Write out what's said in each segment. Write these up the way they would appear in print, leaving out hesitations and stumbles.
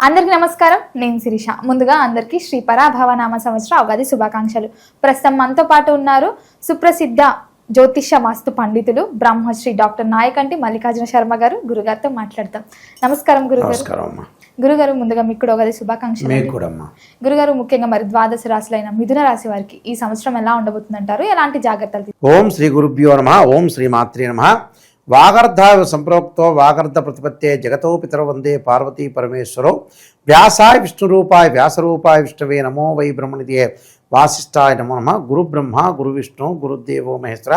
అందరికీ నమస్కారం. నేను శిరీష. ముందుగా అందరికీ శ్రీ పరాభవనామ సంవత్సర ఉగాది శుభాకాంక్షలు. ప్రస్తుతం మనతో పాటు ఉన్నారు సుప్రసిద్ధ జ్యోతిష వాస్తు పండితులు బ్రహ్మశ్రీ డాక్టర్ నాయకంటి మల్లికార్జున శర్మ గారు. గురుగారితో మాట్లాడతాం. నమస్కారం గురుగారు. గురుగారు, ముందుగా మీకు కూడా ఉగాది శుభాకాంక్షలు. గురుగారు, ముఖ్యంగా మరి ద్వాదశ రాశులైన మిథున రాశి వారికి ఈ సంవత్సరం ఎలా ఉండబోతుందంటారు? ఎలాంటి జాగ్రత్తలు? ఓం శ్రీ గురుభ్యో నమః. ఓం శ్రీ మాత్రే నమః. వాగర్ధ సంప్రోక్తో వాగర్ధ ప్రతిపత్తే జగతో పితరో వందే పార్వతీ పరమేశ్వరో వ్యాసాయ విష్ణురూపాయ వ్యాసరూపాయ విష్ణవే నమో వై బ్రహ్మనిధియే వాసిష్ఠాయ నమో నమః. గురు బ్రహ్మ గురు విష్ణు గురుదేవో మహేశ్వర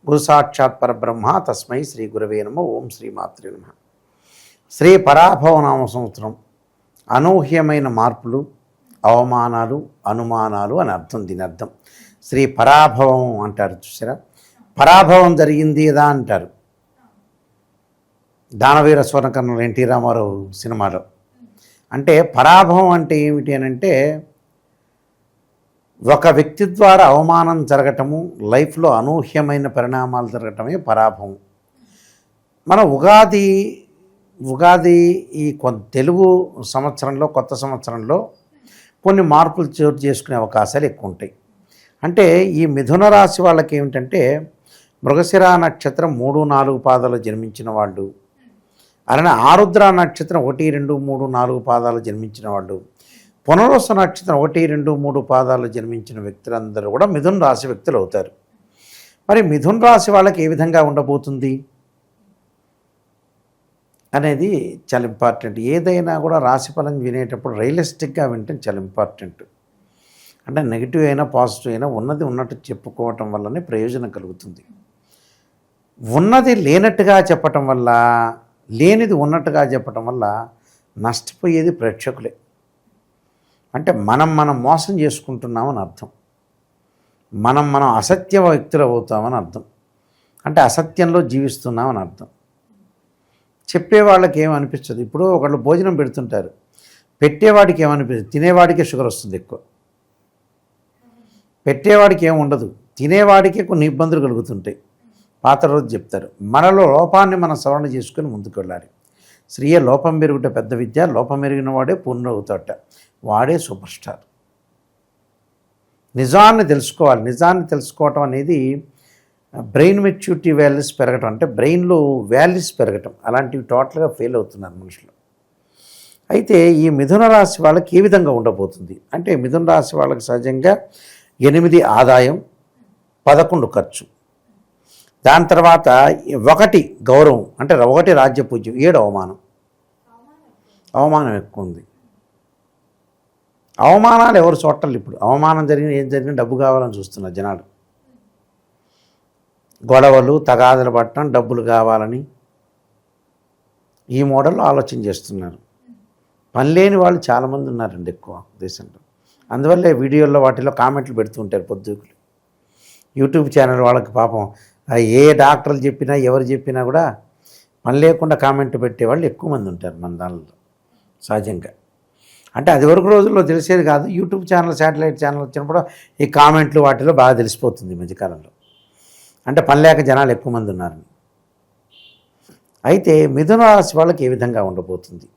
గురు సాక్షాత్ పరబ్రహ్మ తస్మై శ్రీ గురవే నమః. ఓం శ్రీ మాత్రే నమః. శ్రీ పరాభవనామ సంవత్సరం అనూహ్యమైన మార్పులు, అవమానాలు, అనుమానాలు అని అర్థం. దీని అర్థం శ్రీ పరాభవం అంటారు. చూసారా, పరాభవం జరిగింది కదా అంటారు. దానవీర స్వర్ణకర్ణులు ఎన్టీ రామారావు సినిమాలో. అంటే పరాభవం అంటే ఏమిటి అని అంటే ఒక వ్యక్తి ద్వారా అవమానం జరగటము, లైఫ్లో అనూహ్యమైన పరిణామాలు జరగటమే పరాభవం. మన ఉగాది ఈ తెలుగు సంవత్సరంలో, కొత్త సంవత్సరంలో కొన్ని మార్పులు చోటు చేసుకునే అవకాశాలు ఎక్కువ ఉంటాయి. అంటే ఈ మిథున రాశి వాళ్ళకి ఏమిటంటే మృగశిర నక్షత్రం 3, 4 పాదాలు జన్మించిన వాళ్ళు, అలానే ఆరుద్ర నక్షత్రం 1, 2, 3, 4 పాదాలు జన్మించిన వాళ్ళు, పునర్వసు నక్షత్రం 1, 2, 3 పాదాలు జన్మించిన వ్యక్తులందరూ కూడా మిథున రాశి వ్యక్తులు అవుతారు. మరి మిథున రాశి వాళ్ళకి ఏ విధంగా ఉండబోతుంది అనేది చాలా ఇంపార్టెంట్. ఏదైనా కూడా రాశిఫలం వినేటప్పుడు రియలిస్టిక్గా వింటే చాలా ఇంపార్టెంట్. అంటే నెగిటివ్ అయినా పాజిటివ్ అయినా ఉన్నది ఉన్నట్టు చెప్పుకోవటం వల్లనే ప్రయోజనం కలుగుతుంది. ఉన్నది లేనట్టుగా చెప్పటం వల్ల, లేనిది ఉన్నట్టుగా చెప్పటం వల్ల నష్టపోయేది ప్రేక్షకులే. అంటే మనం మోసం చేసుకుంటున్నామని అర్థం. మనం అసత్య వ్యక్తులు అవుతామని అర్థం. అంటే అసత్యంలో జీవిస్తున్నామని అర్థం. చెప్పేవాళ్ళకి ఏమనిపించదు. ఇప్పుడు ఒకళ్ళు భోజనం పెడుతుంటారు, పెట్టేవాడికి ఏమనిపిస్తుంది? తినేవాడికే షుగర్ వస్తుంది ఎక్కువ. పెట్టేవాడికి ఏమి ఉండదు, తినేవాడికే కొన్ని ఇబ్బందులు కలుగుతుంటాయి. పాత రోజు చెప్తారు, మనలో లోపాన్ని మనం సవరణ చేసుకుని ముందుకు వెళ్ళాలి. స్త్రీయ లోపం పెరుగుట పెద్ద విద్య, లోపం పెరిగిన వాడే పూర్ణ అవుతాట, వాడే సూపర్ స్టార్. నిజాన్ని తెలుసుకోవాలి. నిజాన్ని తెలుసుకోవటం అనేది బ్రెయిన్ మెచ్యూరిటీ వాల్యూస్ పెరగటం, అంటే బ్రెయిన్లో వాల్యూస్ పెరగటం. అలాంటివి టోటల్గా ఫెయిల్ అవుతున్నారు మనుషులు. అయితే ఈ మిథున రాశి వాళ్ళకి ఏ విధంగా ఉండబోతుంది అంటే, మిథున రాశి వాళ్ళకి సహజంగా 8 ఆదాయం, 11 ఖర్చు, దాని తర్వాత 1 గౌరవం, అంటే 1 రాజ్యపూజ్యం, 7 అవమానం ఎక్కువ ఉంది. అవమానాలు ఎవరు చూడాలి? ఇప్పుడు అవమానం జరిగిన ఏం జరిగినా డబ్బు కావాలని చూస్తున్నారు జనాలు. గొడవలు, తగాదలు పట్టడం, డబ్బులు కావాలని ఈ మోడల్లో ఆలోచన చేస్తున్నారు. పని లేని వాళ్ళు చాలామంది ఉన్నారండి ఎక్కువ దేశంలో. అందువల్లే వీడియోల్లో వాటిలో కామెంట్లు పెడుతూ ఉంటారు పొద్దుకులు. యూట్యూబ్ ఛానల్ వాళ్ళకి పాపం ఏ డాక్టర్లు చెప్పినా ఎవరు చెప్పినా కూడా పని లేకుండా కామెంట్ పెట్టేవాళ్ళు ఎక్కువ మంది ఉంటారు మన దానిలో సహజంగా. అంటే అది వరకు రోజుల్లో తెలిసేది కాదు. యూట్యూబ్ ఛానల్, శాటిలైట్ ఛానల్ వచ్చినప్పుడు ఈ కామెంట్లు వాటిలో బాగా తెలిసిపోతుంది ఈ మధ్యకాలంలో. అంటే పని లేక జనాలు ఎక్కువ మంది ఉన్నారని. అయితే మిథున రాశి వాళ్ళకి ఏ విధంగా ఉండబోతుంది?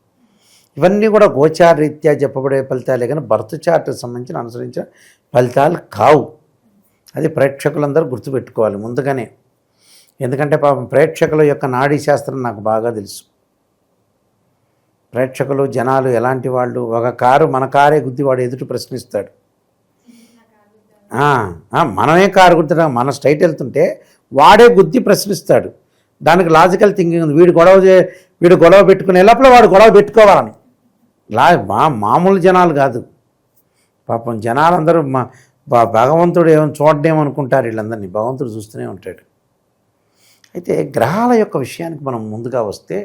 ఇవన్నీ కూడా గోచార రీత్యా చెప్పబడే ఫలితాలే కానీ బర్త్ చార్ట్కి సంబంధించిన అనుసరించిన ఫలితాలు కావు. అది ప్రేక్షకులందరూ గుర్తుపెట్టుకోవాలి ముందుగానే. ఎందుకంటే పాపం ప్రేక్షకుల యొక్క నాడీ శాస్త్రం నాకు బాగా తెలుసు. ప్రేక్షకులు, జనాలు ఎలాంటి వాళ్ళు. ఒక కారు మన కారే గుద్ది వాడు ఎదుటి ప్రశ్నిస్తాడు. మనమే కారు గుర్తున్నా, మన స్ట్రైట్ వెళ్తుంటే వాడే గుద్ది ప్రశ్నిస్తాడు. దానికి లాజికల్ థింకింగ్ ఉంది. వీడు గొడవ పెట్టుకునే లోపల వాడు గొడవ పెట్టుకోవాలని. మామూలు జనాలు కాదు పాపం. జనాలందరూ భగవంతుడు చూడడేమనుకుంటారు వీళ్ళందరినీ. భగవంతుడు చూస్తూనే ఉంటాడు. అయితే గ్రహాల యొక్క విషయానికి మనం ముందుగా వస్తే,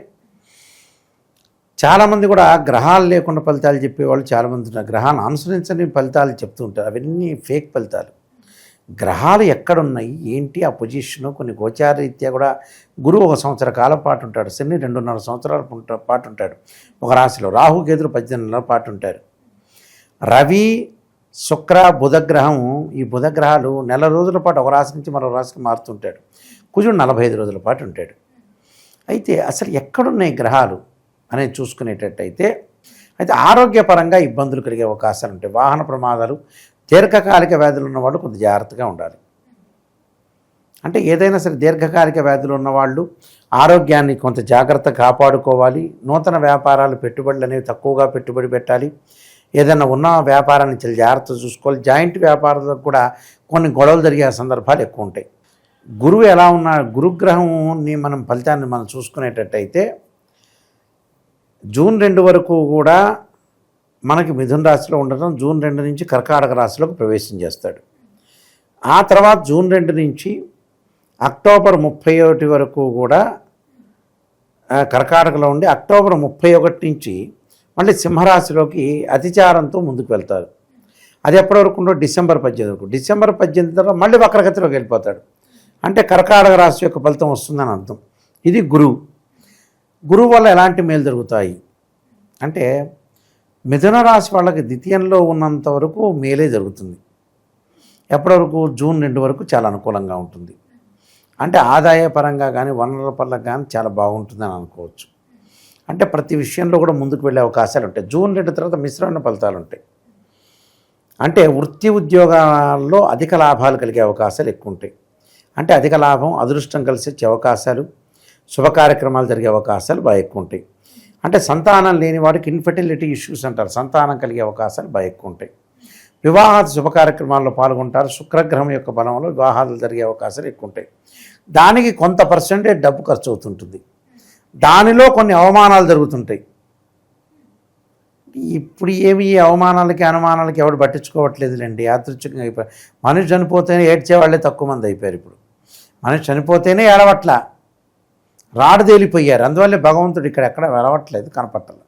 చాలామంది కూడా గ్రహాలు లేకుండా ఫలితాలు చెప్పేవాళ్ళు చాలామంది ఉన్నారు. గ్రహాలను అనుసరించని ఫలితాలు చెప్తూ ఉంటారు. అవన్నీ ఫేక్ ఫలితాలు. గ్రహాలు ఎక్కడున్నాయి ఏంటి ఆ పొజిషను, కొన్ని గోచార రీత్యా కూడా గురువు 1 సంవత్సర కాలం పాటు ఉంటాడు, శని 2.5 సంవత్సరాల పాటు ఉంటాడు ఒక రాశిలో, రాహు కేతులు 18 నెలల పాటు ఉంటారు, రవి శుక్ర బుధగ్రహం, ఈ బుధగ్రహాలు నెల రోజుల పాటు ఒక రాశి నుంచి మరో రాశికి మారుతుంటాడు, కుజుడు 45 రోజుల పాటు ఉంటాడు. అయితే అసలు ఎక్కడున్నాయి గ్రహాలు అనేది చూసుకునేటట్టయితే అయితే ఆరోగ్యపరంగా ఇబ్బందులు కలిగే అవకాశాలు ఉంటాయి. వాహన ప్రమాదాలు, దీర్ఘకాలిక వ్యాధులు ఉన్నవాళ్ళు కొంత జాగ్రత్తగా ఉండాలి. అంటే ఏదైనా సరే దీర్ఘకాలిక వ్యాధులు ఉన్నవాళ్ళు ఆరోగ్యాన్ని కొంత జాగ్రత్త కాపాడుకోవాలి. నూతన వ్యాపారాలు, పెట్టుబడులు అనేవి తక్కువగా పెట్టుబడి పెట్టాలి. ఏదైనా ఉన్న వ్యాపారాన్ని చాలా జాగ్రత్త చూసుకోవాలి. జాయింట్ వ్యాపారాలకు కూడా కొన్ని గొడవలు జరిగే సందర్భాలు ఎక్కువ ఉంటాయి. గురువు ఎలా ఉన్నా, గురుగ్రహంని మనం ఫలితాన్ని మనం చూసుకునేటట్టయితే జూన్ 2 వరకు కూడా మనకి మిథున రాశిలో ఉండటం, జూన్ 2 నుంచి కర్కాటక రాశిలోకి ప్రవేశం చేస్తాడు. ఆ తర్వాత జూన్ 2 నుంచి అక్టోబర్ 31 వరకు కూడా కర్కాటకలో ఉండి, అక్టోబర్ 31 నుంచి మళ్ళీ సింహరాశిలోకి అతిచారంతో ముందుకు వెళ్తారు. అది ఎప్పటి వరకు ఉండో డిసెంబర్ 18 వరకు. డిసెంబర్ 18 తర్వాత మళ్ళీ వక్రగతిలోకి వెళ్ళిపోతాడు. అంటే కర్కాటక రాశి యొక్క ఫలితం వస్తుందని అర్థం. ఇది గురువు వల్ల ఎలాంటి మేలు జరుగుతాయి అంటే, మిథున రాశి వాళ్ళకి ద్వితీయంలో ఉన్నంత వరకు మేలే జరుగుతుంది. ఎప్పటి వరకు? జూన్ 2 వరకు చాలా అనుకూలంగా ఉంటుంది. అంటే ఆదాయపరంగా కానీ వనరుల పరంగా కానీ చాలా బాగుంటుందని అనుకోవచ్చు. అంటే ప్రతి విషయంలో కూడా ముందుకు వెళ్ళే అవకాశాలు ఉంటాయి. జూన్ 2 తర్వాత మిశ్రమ ఫలితాలు ఉంటాయి. అంటే వృత్తి ఉద్యోగాల్లో అధిక లాభాలు కలిగే అవకాశాలు ఎక్కువ ఉంటాయి. అంటే అధిక లాభం, అదృష్టం కలిసి వచ్చే అవకాశాలు, శుభ కార్యక్రమాలు జరిగే అవకాశాలు బాగా ఎక్కువ ఉంటాయి. అంటే సంతానం లేని వాడికి ఇన్ఫెర్టిలిటీ ఇష్యూస్ అంటారు, సంతానం కలిగే అవకాశాలు బాగా ఎక్కువ ఉంటాయి. వివాహాది శుభ కార్యక్రమాల్లో పాల్గొంటారు. శుక్రగ్రహం యొక్క బలంలో వివాహాలు జరిగే అవకాశాలు ఎక్కువ ఉంటాయి. దానికి కొంత పర్సెంటేజ్ డబ్బు ఖర్చు అవుతుంటుంది. దానిలో కొన్ని అవమానాలు జరుగుతుంటాయి. ఇప్పుడు ఏమి ఈ అవమానాలకి అనుమానాలకి ఎవడు పట్టించుకోవట్లేదులేండి. యాదృచ్ఛికంగా అయిపోయారు. మనిషి చనిపోతేనే ఏడ్చేవాళ్ళే తక్కువ మంది అయిపోయారు. ఇప్పుడు మనిషి చనిపోతేనే ఏడవట్ల, రాడు తేలిపోయారు. అందువల్లే భగవంతుడు ఇక్కడ ఎక్కడ వెలవట్లేదు, కనపట్టలేదు.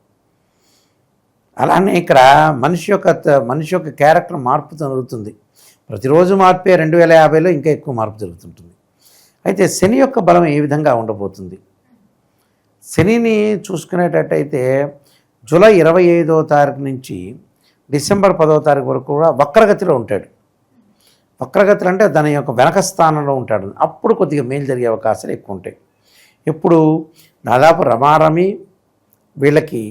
అలానే ఇక్కడ మనిషి యొక్క క్యారెక్టర్ మార్పు జరుగుతుంది. ప్రతిరోజు మార్పే. 2050లో ఇంకా ఎక్కువ మార్పు జరుగుతుంటుంది. అయితే శని యొక్క బలం ఏ విధంగా ఉండబోతుంది? శనిని చూసుకునేటట్టయితే జూలై 25వ తారీఖు నుంచి డిసెంబర్ 10వ తారీఖు వరకు కూడా వక్రగతిలో ఉంటాడు. వక్రగతిలో అంటే దాని యొక్క వెనక స్థానంలో ఉంటాడు. అప్పుడు కొద్దిగా మేలు జరిగే అవకాశాలు ఎక్కువ ఉంటాయి. ఇప్పుడు దాదాపు రమారమి వీళ్ళకి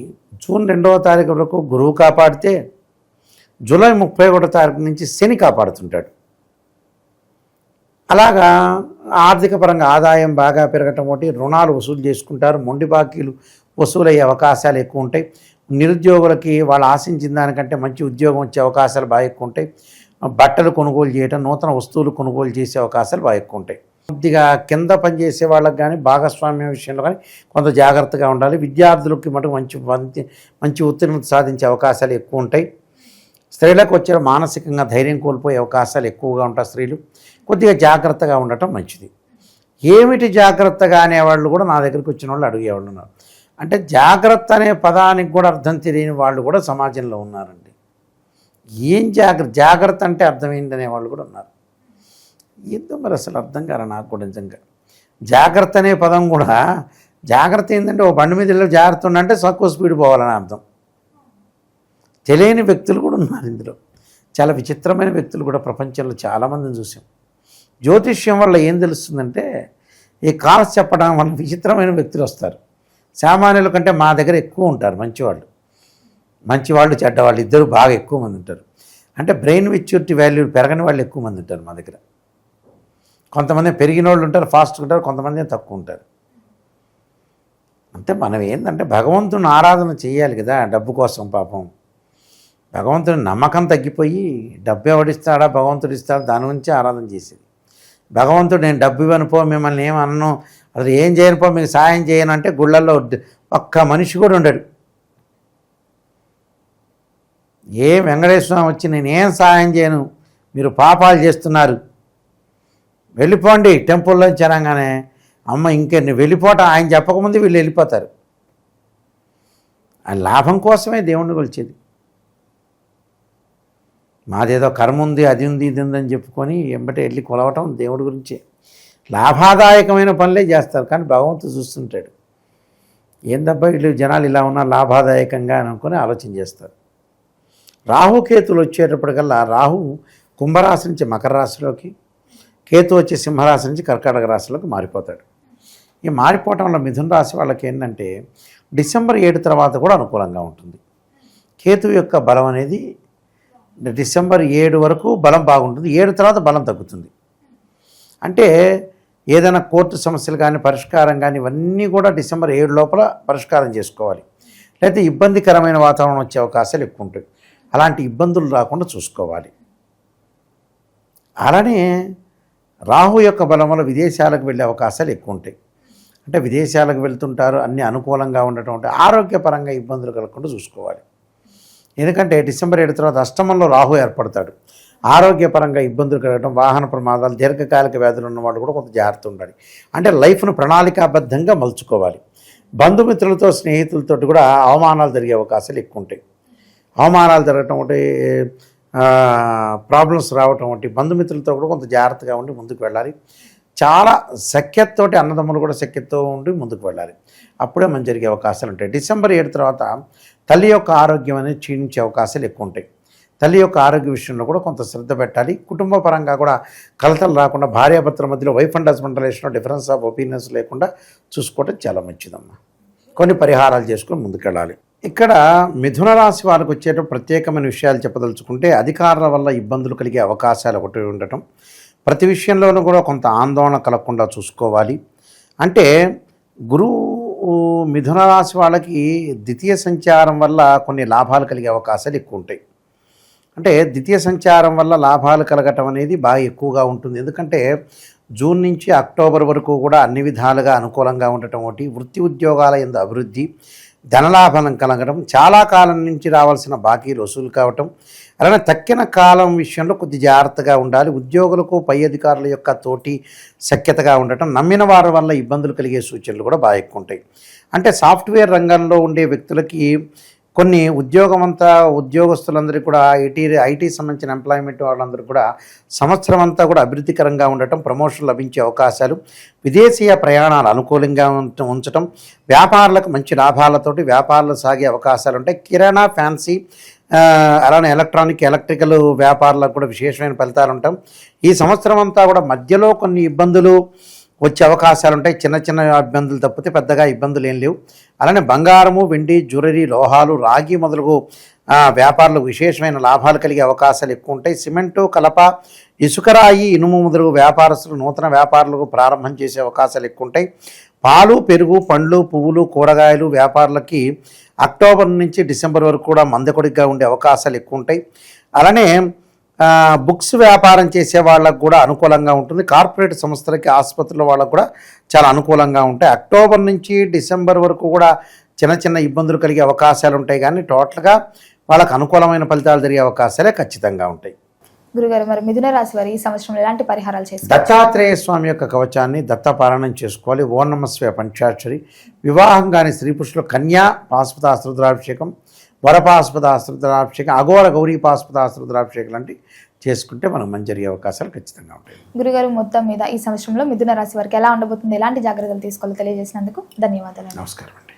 జూన్ 2వ తారీఖు వరకు గురువు కాపాడితే, జూలై 31వ తారీఖు నుంచి శని కాపాడుతుంటాడు. అలాగా ఆర్థిక పరంగా ఆదాయం బాగా పెరగటం ఒకటి, రుణాలు వసూలు చేసుకుంటారు, మొండి బాకీలు వసూలయ్యే అవకాశాలు ఎక్కువ ఉంటాయి. నిరుద్యోగులకి వాళ్ళు ఆశించిన దానికంటే మంచి ఉద్యోగం వచ్చే అవకాశాలు బాగా ఎక్కువ ఉంటాయి. బట్టలు కొనుగోలు చేయడం, నూతన వస్తువులు కొనుగోలు చేసే అవకాశాలు బాగా ఎక్కువ ఉంటాయి. కొద్దిగా కింద పనిచేసే వాళ్ళకి కానీ భాగస్వామ్య విషయంలో కానీ కొంత జాగ్రత్తగా ఉండాలి. విద్యార్థులకి మటుకు మంచి ఉత్తీర్ణత సాధించే అవకాశాలు ఎక్కువ ఉంటాయి. స్త్రీలకు వచ్చే మానసికంగా ధైర్యం కోల్పోయే అవకాశాలు ఎక్కువగా ఉంటాయి. స్త్రీలు కొద్దిగా జాగ్రత్తగా ఉండటం మంచిది. ఏమిటి జాగ్రత్తగా అనేవాళ్ళు కూడా నా దగ్గరికి వచ్చిన వాళ్ళు అడిగేవాళ్ళు ఉన్నారు. అంటే జాగ్రత్త అనే పదానికి కూడా అర్థం తెలియని వాళ్ళు కూడా సమాజంలో ఉన్నారండి. ఏం జాగ్రత్త అంటే అర్థం ఏంటనే వాళ్ళు కూడా ఉన్నారు. ఏందో మరి అసలు అర్థం కాదు నాకు కూడా నిజంగా. జాగ్రత్త అనే పదం కూడా, జాగ్రత్త ఏంటంటే ఓ బండి మీద వెళ్ళి జాగ్రత్త ఉండంటే తక్కువ స్పీడ్ పోవాలని అర్థం. తెలియని వ్యక్తులు కూడా ఉన్నారు ఇందులో. చాలా విచిత్రమైన వ్యక్తులు కూడా ప్రపంచంలో చాలామందిని చూసాం. జ్యోతిష్యం వల్ల ఏం తెలుస్తుందంటే, ఈ కాల్స్ చెప్పడం వల్ల విచిత్రమైన వ్యక్తులు వస్తారు. సామాన్యుల కంటే మా దగ్గర ఎక్కువ ఉంటారు మంచివాళ్ళు చెడ్డవాళ్ళు ఇద్దరు బాగా ఎక్కువ మంది ఉంటారు. అంటే బ్రెయిన్ మెచ్యూరిటీ వాల్యూ పెరగని వాళ్ళు ఎక్కువ మంది ఉంటారు మా దగ్గర. కొంతమంది పెరిగిన వాళ్ళు ఉంటారు, ఫాస్ట్గా ఉంటారు, కొంతమంది తక్కువ ఉంటారు. అంటే మనం ఏంటంటే భగవంతుని ఆరాధన చేయాలి కదా, డబ్బు కోసం. పాపం భగవంతుని నమ్మకం తగ్గిపోయి డబ్బు ఎవడిస్తాడా, భగవంతుడు ఇస్తాడా, దాని గురించి ఆరాధన చేసేది. భగవంతుడు నేను డబ్బు ఇవ్వనుపో, మిమ్మల్ని ఏమన్నాను, అసలు ఏం చేయనుపో, మీకు సాయం చేయను అంటే గుళ్ళల్లో ఒక్క మనిషి కూడా ఉండడు. ఏ వెంకటేశ్వరం వచ్చి నేనేం సాయం చేయను, మీరు పాపాలు చేస్తున్నారు, వెళ్ళిపోండి టెంపుల్లోంచి అనగానే, అమ్మ ఇంకెన్ని వెళ్ళిపోవటం ఆయన చెప్పకముందు వీళ్ళు వెళ్ళిపోతారు. ఆ లాభం కోసమే దేవుణ్ణి కొలిచేది. మాదేదో కర్మ ఉంది, అది ఉంది, ఇది ఉందని చెప్పుకొని ఎంబటే వెళ్ళి కొలవటం దేవుడి గురించే. లాభాదాయకమైన పనులే చేస్తారు, కానీ భగవంతుడు చూస్తుంటాడు. ఏందబ్బా వీళ్ళు జనాలు ఇలా ఉన్నా లాభాదాయకంగా అనుకొని ఆలోచన చేస్తారు. రాహుకేతులు వచ్చేటప్పటికల్లా రాహు కుంభరాశి నుంచి మకర రాశిలోకి, కేతు వచ్చి సింహరాశి నుంచి కర్కాటక రాశిలోకి మారిపోతాడు. ఈ మారిపోవటం వల్ల మిథున రాశి వాళ్ళకి ఏంటంటే డిసెంబర్ 7 తర్వాత కూడా అనుకూలంగా ఉంటుంది. కేతువు యొక్క బలం అనేది డిసెంబర్ 7 వరకు బలం బాగుంటుంది. 7 తర్వాత బలం తగ్గుతుంది. అంటే ఏదైనా కోర్టు సమస్యలు కానీ పరిష్కారం కానీ ఇవన్నీ కూడా డిసెంబర్ 7 లోపల పరిష్కారం చేసుకోవాలి. లేకపోతే ఇబ్బందికరమైన వాతావరణం వచ్చే అవకాశాలు ఎక్కువ ఉంటాయి. అలాంటి ఇబ్బందులు రాకుండా చూసుకోవాలి. అలానే రాహు యొక్క బలం వల్ల విదేశాలకు వెళ్ళే అవకాశాలు ఎక్కువ ఉంటాయి. అంటే విదేశాలకు వెళ్తుంటారు, అన్నీ అనుకూలంగా ఉండటం అంటే ఆరోగ్యపరంగా ఇబ్బందులు కలగకుండా చూసుకోవాలి. ఎందుకంటే డిసెంబర్ 7 తర్వాత అష్టమంలో రాహు ఏర్పడతాడు. ఆరోగ్యపరంగా ఇబ్బందులు కలగడం, వాహన ప్రమాదాలు, దీర్ఘకాలిక వ్యాధులు ఉన్నవాళ్ళు కూడా కొంత జాగ్రత్త ఉండాలి. అంటే లైఫ్ను ప్రణాళికాబద్ధంగా మలుచుకోవాలి. బంధుమిత్రులతో స్నేహితులతో కూడా అవమానాలు జరిగే అవకాశాలు ఎక్కువ ఉంటాయి. అవమానాలు జరగటం ఒకటి, ప్రాబ్లమ్స్ రావటం ఒకటి, బంధుమిత్రులతో కూడా కొంత జాగ్రత్తగా ఉండి ముందుకు వెళ్ళాలి. చాలా సఖ్యతతోటి అన్నదమ్ములు కూడా సఖ్యతతో ఉండి ముందుకు వెళ్ళాలి. అప్పుడే మంచి జరిగే అవకాశాలు ఉంటాయి. డిసెంబర్ 7 తర్వాత తల్లి యొక్క ఆరోగ్యం అనేది క్షీణించే అవకాశాలు ఎక్కువ ఉంటాయి. తల్లి యొక్క ఆరోగ్య విషయంలో కూడా కొంత శ్రద్ధ పెట్టాలి. కుటుంబ పరంగా కూడా కలతలు రాకుండా, భార్యాభర్తల మధ్యలో వైఫ్ అండ్ హస్బెండ్ రిలేషన్లో డిఫరెన్స్ ఆఫ్ ఒపీనియన్స్ లేకుండా చూసుకోవడం చాలా మంచిదమ్మా. కొన్ని పరిహారాలు చేసుకొని ముందుకెళ్ళాలి. ఇక్కడ మిథున రాశి వాళ్ళకి వచ్చేటప్పుడు ప్రత్యేకమైన విషయాలు చెప్పదలుచుకుంటే, అధికారుల వల్ల ఇబ్బందులు కలిగే అవకాశాలు ఒకటి ఉండటం, ప్రతి విషయంలోనూ కూడా కొంత ఆందోళన కలగకుండా చూసుకోవాలి. అంటే గురువు మిథున రాశి వాళ్ళకి ద్వితీయ సంచారం వల్ల కొన్ని లాభాలు కలిగే అవకాశాలు ఎక్కువ ఉంటాయి. అంటే ద్వితీయ సంచారం వల్ల లాభాలు కలగటం అనేది బాగా ఎక్కువగా ఉంటుంది. ఎందుకంటే జూన్ నుంచి అక్టోబర్ వరకు కూడా అన్ని విధాలుగా అనుకూలంగా ఉండటం ఒకటి, వృత్తి ఉద్యోగాల యందు అభివృద్ధి, ధనలాభం కలగడం, చాలా కాలం నుంచి రావాల్సిన బాకీలు వసూలు కావటం, అలానే తక్కిన కాలం విషయంలో కొద్ది జాగ్రత్తగా ఉండాలి. ఉద్యోగులకు పై అధికారుల యొక్క తోటి సఖ్యతగా ఉండటం, నమ్మిన వారి వల్ల ఇబ్బందులు కలిగే సూచనలు కూడా బాగా ఎక్కువ ఉంటాయి. అంటే సాఫ్ట్వేర్ రంగంలో ఉండే వ్యక్తులకి కొన్ని ఉద్యోగస్తులందరికీ కూడా ఐటీ సంబంధించిన ఎంప్లాయ్మెంట్ వాళ్ళందరూ కూడా సంవత్సరం అంతా కూడా అభివృద్ధికరంగా ఉండటం, ప్రమోషన్ లభించే అవకాశాలు, విదేశీయ ప్రయాణాలు అనుకూలంగా ఉంచటం, వ్యాపారులకు మంచి లాభాలతోటి వ్యాపారాలు సాగే అవకాశాలు ఉంటాయి. కిరాణా, ఫ్యాన్సీ, అలానే ఎలక్ట్రికల్ వ్యాపారాలకు కూడా విశేషమైన ఫలితాలు ఉంటాం. ఈ సంవత్సరం అంతా కూడా మధ్యలో కొన్ని ఇబ్బందులు వచ్చే అవకాశాలు ఉంటాయి. చిన్న చిన్న ఇబ్బందులు తప్పితే పెద్దగా ఇబ్బందులు ఏం లేవు. అలానే బంగారము, వెండి, జ్యువెలరీ, లోహాలు, రాగి మొదలగు వ్యాపారులకు విశేషమైన లాభాలు కలిగే అవకాశాలు ఎక్కువ ఉంటాయి. సిమెంటు, కలప, ఇసుకరాయి, ఇనుము మొదలగు వ్యాపారస్తులు నూతన వ్యాపారాలకు ప్రారంభం చేసే అవకాశాలు ఎక్కువ ఉంటాయి. పాలు, పెరుగు, పండ్లు, పువ్వులు, కూరగాయలు వ్యాపారులకి అక్టోబర్ నుంచి డిసెంబర్ వరకు కూడా మందకొడిగా ఉండే అవకాశాలు ఎక్కువ ఉంటాయి. అలానే బుక్స్ వ్యాపారం చేసే వాళ్ళకు కూడా అనుకూలంగా ఉంటుంది. కార్పొరేట్ సంస్థలకి, ఆసుపత్రుల వాళ్ళకు కూడా చాలా అనుకూలంగా ఉంటాయి. అక్టోబర్ నుంచి డిసెంబర్ వరకు కూడా చిన్న చిన్న ఇబ్బందులు కలిగే అవకాశాలు ఉంటాయి, కానీ టోటల్గా వాళ్ళకు అనుకూలమైన ఫలితాలు జరిగే అవకాశాలే ఖచ్చితంగా ఉంటాయి. గురుగారు, మరి మిథున రాశి వారు ఈ సంవత్సరంలో ఎలాంటి పరిహారాలు చేస్తారు? దత్తాత్రేయ స్వామి యొక్క కవచాన్ని దత్తపారాయణం చేసుకోవాలి. ఓం నమః శివాయ పంచాక్షరి. వివాహం కాని స్త్రీ పురుషులు కన్యా పాశుపతాస్త్రుద్రాభిషేకం, వరపాశుపతాస్త్రుద్రాభిషేకం, అఘోర గౌరీ పాశుపతాస్త్రుద్రాభిషేకం లాంటి చేసుకుంటే మనకు మంచి జరిగే అవకాశాలు ఖచ్చితంగా ఉంటాయి. గురుగారు, మొత్తం మీద ఈ సంవత్సరంలో మిథున రాశి వారికి ఎలా ఉండబోతుంది, ఎలాంటి జాగ్రత్తలు తీసుకోవాలో తెలియజేసినందుకు ధన్యవాదాలు. నమస్కారం.